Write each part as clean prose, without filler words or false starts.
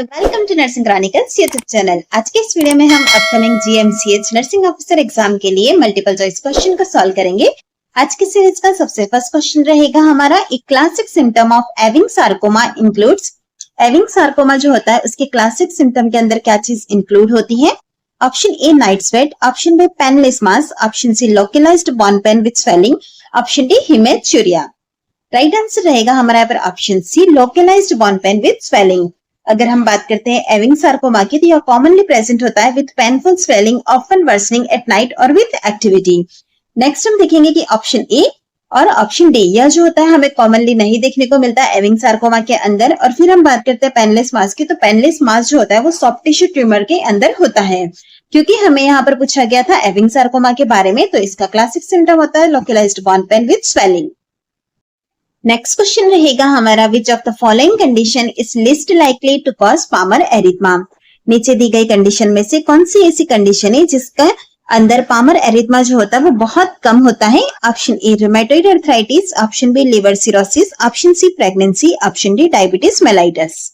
Welcome to nursing chronicles YouTube channel. आज के इस वीडियो में हम upcoming GMCH nursing officer exam के लिए मल्टीपल चॉइस क्वेश्चन को सॉल्व करेंगे। आज की सीरीज का सबसे फर्स्ट क्वेश्चन रहेगा हमारा, a classic symptom of Ewing sarcoma includes. Ewing sarcoma जो होता है उसके क्लासिक सिम्टम के अंदर क्या चीज इंक्लूड होती है? Option A night sweat, option B painless mass, option C localised bone pain with swelling, option D haematuria. Right answer रहेगा हमारा यहाँ पर option C localised bone pain with swelling. अगर हम बात करते हैं एविंग सार्कोमा की, तो यह कॉमनली प्रेजेंट होता है with painful swelling, often worsening at night और विद एक्टिविटी। नेक्स्ट हम देखेंगे कि ऑप्शन ए और ऑप्शन डी यह जो होता है हमें कॉमनली नहीं देखने को मिलता है एविंग सार्कोमा के अंदर। और फिर हम बात करते हैं पेनलेस मास की, तो पेनलेस मास जो होता है वो सॉफ्ट टिश्यू ट्यूमर के अंदर होता है। क्योंकि हमें यहाँ पर पूछा गया था एविंग सार्कोमा के बारे में, तो इसका क्लासिक सिम्टम होता है localised bone pain with swelling. Next question रहेगा हमारा, which of the following condition is least likely to cause palmar erythema. नीचे दी गई कंडीशन में से कौन सी ऐसी कंडीशन है जिसका अंदर पामर एरिथमा जो होता है वो बहुत कम होता है? Option A rheumatoid arthritis, option B liver cirrhosis, option C pregnancy, option D diabetes mellitus.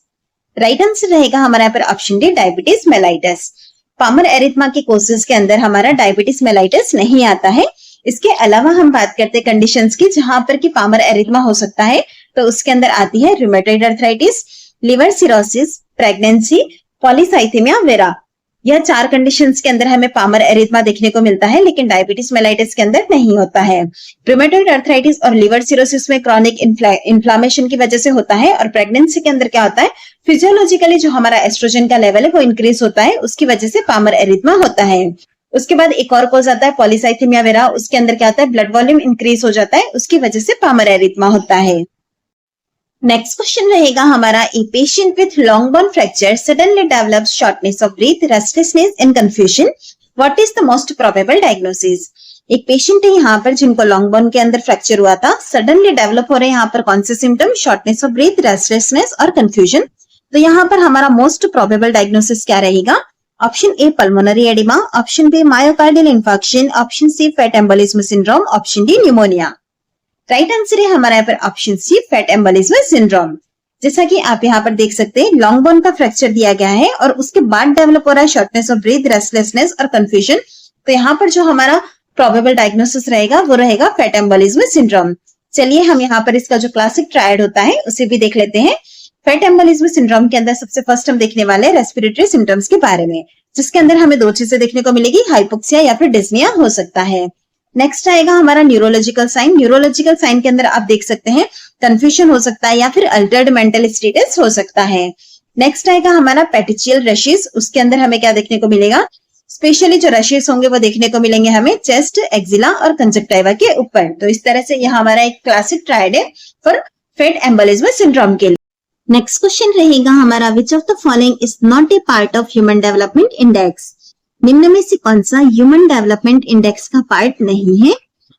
Right answer रहेगा हमारा यहाँ पर option D diabetes mellitus. Palmar erythema के कोसेस के अंदर हमारा डायबिटीज मेलाइटस नहीं आता है। इसके अलावा हम बात करते हैं कंडीशंस की जहां पर कि पामर एरिथमा हो सकता है, तो उसके अंदर आती है rheumatoid arthritis, liver cirrhosis, pregnancy, polycythaemia vera. यह चार कंडीशंस के अंदर हमें पामर एरिथमा देखने को मिलता है, लेकिन डायबिटीज मेलाइटिस के अंदर नहीं होता है। रूमेटॉइड आर्थराइटिस और लिवर सिरोसिस में क्रॉनिक इन्फ्लामेशन की वजह से होता है, और प्रेगनेंसी के अंदर क्या होता है, फिजियोलॉजिकली जो हमारा एस्ट्रोजन का लेवल है वो इंक्रीज होता है, उसकी वजह से पामर एरिथमा होता है। उसके बाद एक और कॉज आता है पॉलीसाइथेमिया वेरा, उसके अंदर क्या होता है, ब्लड वॉल्यूम इंक्रीज हो जाता है, उसकी वजह से पामर एरिथमा होता है। नेक्स्ट क्वेश्चन रहेगा हमारा, a patient with long bone fracture suddenly develops shortness of breath, restlessness and confusion, what is the most probable diagnosis. एक पेशेंट है यहाँ पर जिनको लॉन्ग बोन के अंदर फ्रैक्चर हुआ था, सडनली डेवलप हो रहे हैं यहाँ पर कौन से symptom, shortness of breath, restlessness और कंफ्यूजन। तो यहाँ पर हमारा मोस्ट प्रोबेबल डायग्नोसिस क्या रहेगा? Option A pulmonary oedema, option B myocardial infarction, option C fat embolism syndrome, option D pneumonia. Right answer है हमारा यहाँ पर option C fat embolism syndrome. जैसा कि आप यहाँ पर देख सकते हैं, लॉन्ग बोन का फ्रैक्चर दिया गया है और उसके बाद डेवलप हो रहा है शॉर्टनेस ऑफ ब्रीथ, रेस्टलेसनेस और कंफ्यूजन। तो यहाँ पर जो हमारा प्रोबेबल डायग्नोसिस रहेगा वो रहेगा फैट एम्बोलिज्म सिंड्रोम। चलिए हम यहाँ पर इसका जो क्लासिक ट्रायड होता है उसे भी देख लेते हैं। फैट एम्बोलिज्म सिंड्रोम के अंदर सबसे फर्स्ट हम देखने वाले रेस्पिरेटरी सिम्टम्स के बारे में, जिसके अंदर हमें दो चीजें देखने को मिलेगी, हाइपोक्सिया या फिर डिस्निया हो सकता है। नेक्स्ट आएगा हमारा न्यूरोलॉजिकल साइन। न्यूरोलॉजिकल साइन के अंदर आप देख सकते हैं कंफ्यूजन हो सकता है या फिर अल्टर्ड मेंटल स्टेटस हो सकता है। नेक्स्ट आएगा हमारा पेटिचियल रशेस, उसके अंदर हमें क्या देखने को मिलेगा, स्पेशली जो रशेस होंगे वो देखने को मिलेंगे हमें चेस्ट, एक्जिला और कंजक्टिवा के ऊपर। तो इस तरह से यह हमारा एक क्लासिक ट्रायड है फॉर फैट एम्बोलिज्म सिंड्रोम के लिए। नेक्स्ट क्वेश्चन रहेगा हमारा, which of the following is not a part of human development index. निम्न में से कौन सा ह्यूमन डेवलपमेंट इंडेक्स का पार्ट नहीं है?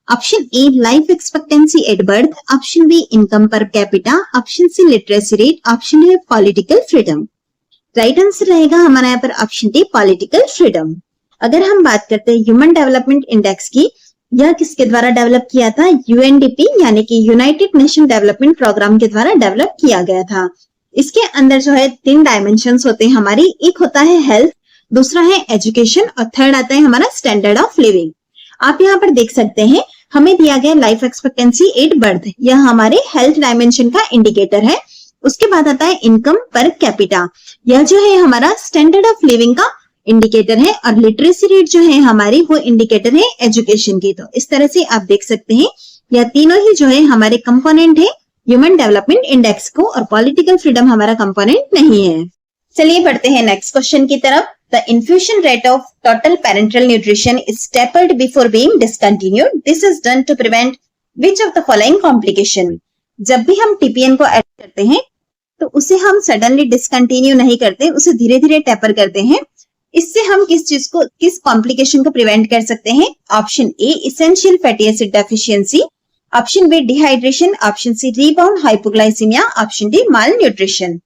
Option A life expectancy at birth, option B income per capita, option C literacy rate, option D political freedom. Right answer रहेगा हमारा यहाँ पर ऑप्शन डी पॉलिटिकल फ्रीडम। अगर हम बात करते हैं ह्यूमन डेवलपमेंट इंडेक्स की, यह किसके द्वारा डेवलप किया था? यूएनडीपी यानी कि यूनाइटेड नेशन डेवलपमेंट प्रोग्राम के द्वारा डेवलप किया गया था। इसके अंदर जो है 3 डायमेंशंस होते हैं हमारी, एक होता है हेल्थ, दूसरा है एजुकेशन और थर्ड आता है हमारा स्टैंडर्ड ऑफ लिविंग। आप यहाँ पर देख सकते हैं हमें दिया गया लाइफ एक्सपेक्टेंसी एट बर्थ, यह हमारे हेल्थ डायमेंशन का इंडिकेटर है। उसके बाद आता है इनकम पर कैपिटा, यह जो है हमारा स्टैंडर्ड ऑफ लिविंग का इंडिकेटर है, और लिटरेसी रेट जो है हमारी वो इंडिकेटर है एजुकेशन की। तो इस तरह से आप देख सकते हैं यह तीनों ही जो है हमारे कंपोनेंट है ह्यूमन डेवलपमेंट इंडेक्स को, और पॉलिटिकल फ्रीडम हमारा कंपोनेंट नहीं है। चलिए बढ़ते हैं नेक्स्ट क्वेश्चन की तरफ। The infusion rate of total parenteral nutrition is tapered before being discontinued, this is done to prevent which of the following complication. जब भी हम टीपीएन को ऐड करते हैं तो उसे हम सडनली डिसकंटिन्यू नहीं करते, उसे धीरे धीरे टेपर करते हैं। इससे हम किस कॉम्प्लिकेशन को प्रिवेंट कर सकते हैं? Option A essential fatty acid deficiency, option B dehydration, option C rebound hypoglycaemia, option D malnutrition.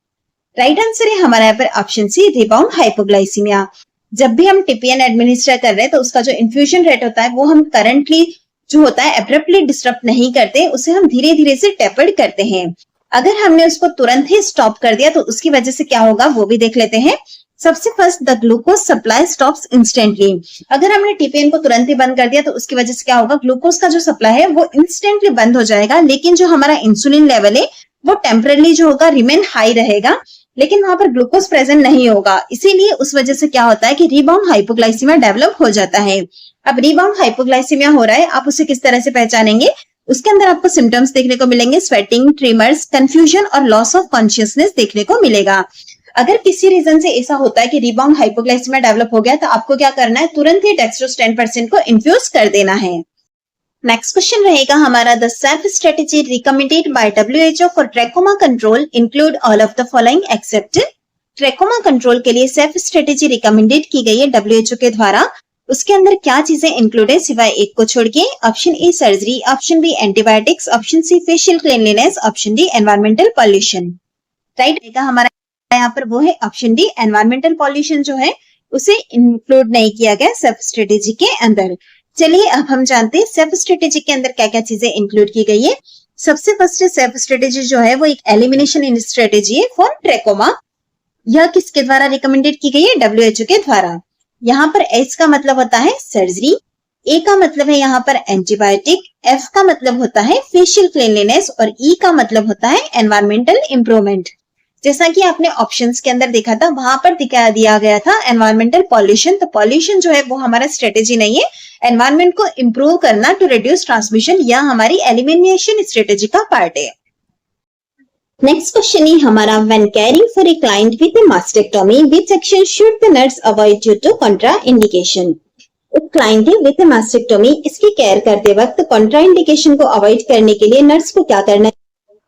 Right answer है हमारा यहाँ पर ऑप्शन सी रीबाउंड हाइपोग्लाइसीमिया। जब भी हम टीपीएन एडमिनिस्टर कर रहे हैं तो उसका जो इन्फ्यूजन रेट होता है वो हम करंटली जो होता है एब्रप्टली डिस्टर्ब नहीं करते, उसे हम धीरे धीरे से टेपर्ड करते हैं। अगर हमने उसको तुरंत ही स्टॉप कर दिया तो उसकी वजह से क्या होगा वो भी देख लेते हैं। सबसे first, the glucose supply stops instantly. अगर हमने टीपीएन को तुरंत ही बंद कर दिया तो उसकी वजह से क्या होगा, ग्लूकोज का जो सप्लाई है वो इंस्टेंटली बंद हो जाएगा, लेकिन जो हमारा इंसुलिन लेवल है वो टेम्पररी जो होगा रिमेन हाई रहेगा, लेकिन वहां पर ग्लूकोज प्रेजेंट नहीं होगा। इसीलिए उस वजह से क्या होता है कि रीबाउंड हाइपोग्लाइसीमिया डेवलप हो जाता है। अब रीबाउंड हाइपोग्लाइसीमिया हो रहा है, आप उसे किस तरह से पहचानेंगे? उसके अंदर आपको सिम्टम्स देखने को मिलेंगे, स्वेटिंग, ट्रिमर्स, कंफ्यूजन और लॉस ऑफ कॉन्शियसनेस देखने को मिलेगा। अगर किसी रीजन से ऐसा होता है कि रीबाउंड हाइपोग्लाइसीमिया डेवलप हो गया तो आपको क्या करना है, तुरंत ही डेक्सट्रोज 10% को इन्फ्यूज कर देना है। नेक्स्ट क्वेश्चन रहेगा हमारा, the safe strategy recommended by WHO for trachoma control include all of the following except. Trachoma control के लिए सेफ स्ट्रेटेजी रिकमेंडेड की गई है WHO के द्वारा, उसके अंदर क्या चीजें इंक्लूड है सिवाय एक को छोड़ के? Option A surgery, option B antibiotics, option C facial cleanliness, option D environmental pollution. Right रहेगा हमारा यहाँ पर वो है ऑप्शन डी, एनवायरमेंटल पॉल्यूशन जो है उसे इंक्लूड नहीं किया गया सेफ स्ट्रेटेजी के अंदर। चलिए अब हम जानते हैं सेफ स्ट्रेटेजी के अंदर क्या क्या चीजें इंक्लूड की गई है। सबसे फर्स्ट सेफ स्ट्रेटेजी जो है वो एक एलिमिनेशन स्ट्रेटेजी है फॉर ट्रैकोमा। यह किसके द्वारा रिकमेंडेड की गई है? WHO के द्वारा। यहाँ पर एच का मतलब होता है सर्जरी, ए का मतलब है यहाँ पर एंटीबायोटिक, एफ का मतलब होता है फेशियल क्लीनलीनेस और ई का मतलब होता है एनवायरमेंटल इंप्रूवमेंट। जैसा कि आपने ऑप्शंस के अंदर देखा था, वहां पर दिया गया था एनवायरमेंटल पॉल्यूशन। तो पॉल्यूशन जो है वो हमारा स्ट्रेटेजी नहीं है, एनवायरमेंट को इंप्रूव करना टू रिड्यूस ट्रांसमिशन यह हमारी एलिमिनेशन स्ट्रेटेजी का पार्ट है। नेक्स्ट क्वेश्चन है हमारा, when caring for a client with a mastectomy which action should the nurse avoid due to contraindication. एक क्लाइंट है विद ए मास्टेक्टोमी, इसकी केयर करते वक्त कॉन्ट्राइंडिकेशन को अवॉइड करने के लिए नर्स को क्या करना है?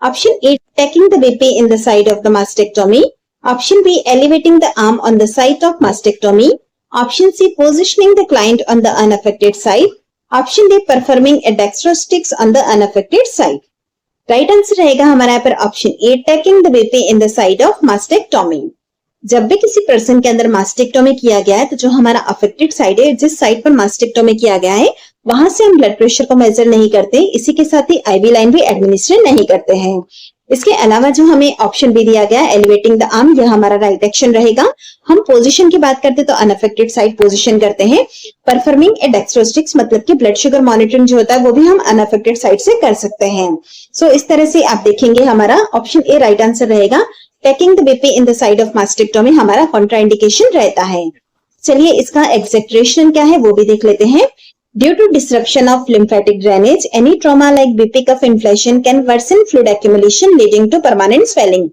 Option A, taking the BP in the site of the mastectomy. Option B, elevating the arm on the site of mastectomy. Option C, positioning the client on the unaffected side. Option D, performing a dextrosticks on the unaffected side. Right answer रहेगा हमारा यहाँ पर option A, taking the BP in the site of mastectomy. जब भी किसी person के अंदर mastectomy किया गया है तो जो हमारा अफेक्टेड साइड है, जिस साइड पर मास्टेक्टोमी किया गया है वहां से हम ब्लड प्रेशर को मेजर नहीं करते, इसी के साथ ही आईवी लाइन भी एडमिनिस्ट्रेट नहीं करते हैं। इसके अलावा जो हमें ऑप्शन बी दिया गया है एलिवेटिंग द आर्म, यह हमारा राइट एक्शन रहेगा। हम पोजीशन की बात करते तो अनअफेक्टेड साइड पोजीशन करते हैं। परफॉर्मिंग ए डेक्सट्रोस्टिक्स मतलब कि ब्लड शुगर मॉनिटरिंग जो होता है वो भी हम अनअफेक्टेड साइड से कर सकते हैं। सो इस तरह से आप देखेंगे हमारा ऑप्शन ए राइट आंसर रहेगा। Taking the BP in the side of mastectomy हमारा कॉन्ट्राइंडिकेशन रहता है। चलिए इसका एग्जैक्ट क्या है वो भी देख लेते हैं। Due to disruption of lymphatic drainage, any trauma like BP cuff inflammation can worsen fluid accumulation leading to permanent swelling.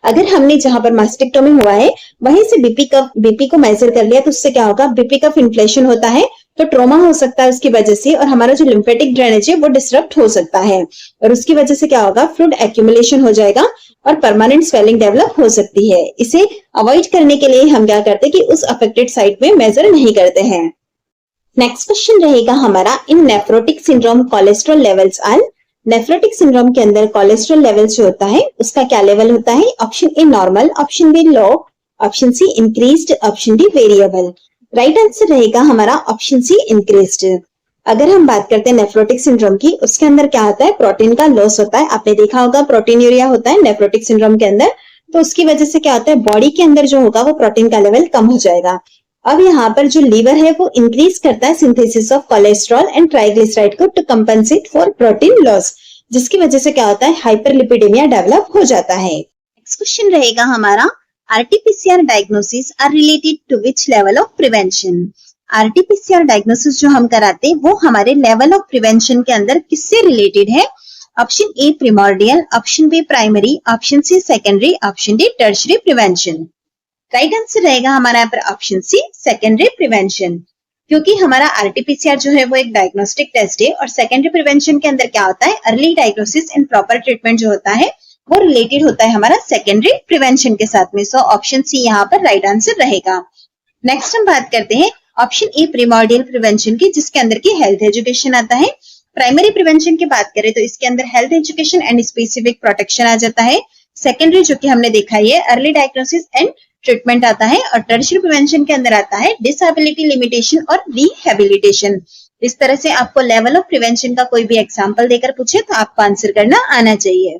अगर हमने जहां पर मास्टेक्टोमी हुआ है वहीं से बीपी को मेजर कर लिया तो उससे क्या होगा, बीपी कफ इन्फ्लेशन होता है तो ट्रोमा हो सकता है उसकी वजह से, और हमारा जो लिम्फेटिक ड्रेनेज है वो डिस्टर्ब हो सकता है और उसकी वजह से क्या होगा, फ्लूइड एक्यूमुलेशन हो जाएगा और परमानेंट स्वेलिंग डेवलप हो सकती है। इसे अवॉइड करने के लिए हम क्या करते हैं कि उस अफेक्टेड साइट में मेजर नहीं करते हैं। नेक्स्ट क्वेश्चन रहेगा हमारा, in nephrotic syndrome cholesterol levels are. Nephrotic syndrome के अंदर कोलेस्ट्रॉल लेवल जो होता है उसका क्या लेवल होता है? Option A normal, option B low, option C increased, option D variable. Right answer रहेगा हमारा ऑप्शन सी इंक्रीज्ड। अगर हम बात करते हैं नेफ्रोटिक सिंड्रोम की, उसके अंदर क्या होता है, प्रोटीन का लॉस होता है। आपने देखा होगा प्रोटीनूरिया होता है नेफ्रोटिक सिंड्रोम के अंदर, तो उसकी वजह से क्या होता है, बॉडी के अंदर जो होगा वो प्रोटीन का लेवल कम हो जाएगा। अब यहाँ पर जो लीवर है वो इंक्रीज करता है synthesis of cholesterol and triglyceride को to compensate for protein loss, जिसकी वजह से क्या होता है, हाइपरलिपिडेमिया डेवलप हो जाता है। नेक्स्ट क्वेश्चन रहेगा हमारा, RTPCR diagnosis are related to which level of prevention. RTPCR diagnosis जो हम कराते हैं वो हमारे लेवल ऑफ प्रिवेंशन के अंदर किससे रिलेटेड है? Option A primordial, option B primary, option C secondary, option D tertiary prevention. Right answer रहेगा हमारा यहाँ पर ऑप्शन सी सेकेंडरी प्रिवेंशन, क्योंकि हमारा आरटीपीसीआर जो है वो एक डायग्नोस्टिक टेस्ट है और सेकेंडरी प्रिवेंशन के अंदर क्या होता है, early diagnosis and proper treatment जो होता है वो रिलेटेड होता है हमारा सेकेंडरी प्रिवेंशन के साथ में। सो ऑप्शन सी यहाँ पर राइट आंसर रहेगा। नेक्स्ट हम बात करते हैं ऑप्शन ए प्रिमोर्डियल प्रिवेंशन की, जिसके अंदर की हेल्थ एजुकेशन आता है। प्राइमरी प्रिवेंशन की बात करें तो इसके अंदर health education and specific protection आ जाता है। सेकेंडरी जो कि हमने देखा है अर्ली डायग्नोसिस एंड ट्रीटमेंट आता है, और टर्शियरी प्रिवेंशन के अंदर आता है डिसेबिलिटी लिमिटेशन और रिहेबिलिटेशन। इस तरह से आपको लेवल ऑफ प्रिवेंशन का कोई भी एग्जांपल देकर पूछे तो आपको आंसर करना आना चाहिए।